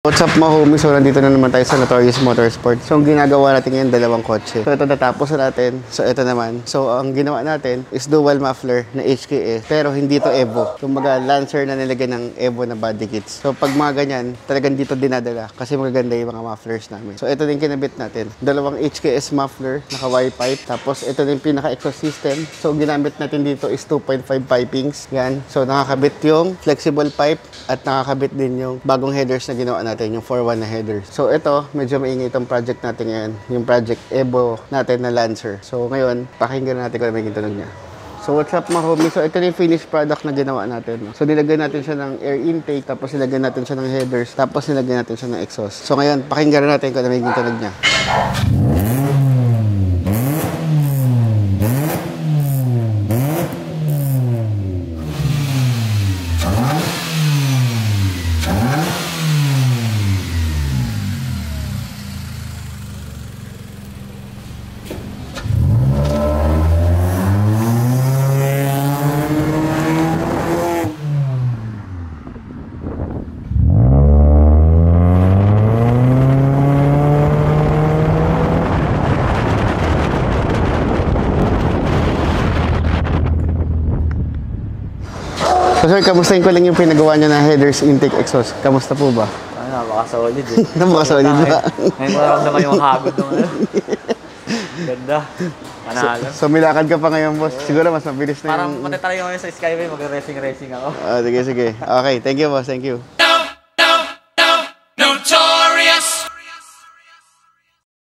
What's up mga homies? So nandito na naman tayo sa Notorious Motorsport. So ang ginagawa natin ngayon, dalawang kotse. So ito natapos na natin. So ito naman. So ang ginawa natin is dual muffler na HKS. Pero hindi to Evo. Kumbaga Lancer na nilagyan ng Evo na body kits. So pag mga ganyan, talagang dito dinadala. Kasi magaganda yung mga mufflers namin. So ito din kinabit natin. Dalawang HKS muffler, naka Y-pipe. Tapos ito din pinaka-exhaust system. So ginamit natin dito is 2.5 pipings. Yan. So nakakabit yung flexible pipe at nakakabit din yung bagong headers na ginawa natin, yung 4-1 na headers. So ito, medyo maingay itong project natin ngayon, yung project Evo natin na Lancer. So ngayon, pakinggan natin kung ano may tunog niya. So what's up mga homies? So ito yung finished product na ginawa natin. So nilagyan natin siya ng air intake, tapos nilagyan natin siya ng headers, tapos nilagyan natin siya ng exhaust. So ngayon, pakinggan natin kung ano may tunog niya. So sir, kamustahin ko lang yung pinagawa niya na headers, intake, exhaust. Kamusta po ba? Napaka-solid eh. Napaka-solid ba? Ngayon ko naman naman yung hagod ng ano. Ganda. Panalo. So milakad ka pa ngayon, boss. Siguro mas mabilis na Parang yung... matatry ko ngayon sa Skyway, mag-racing ako. Sige, sige. Okay, thank you, boss. Thank you.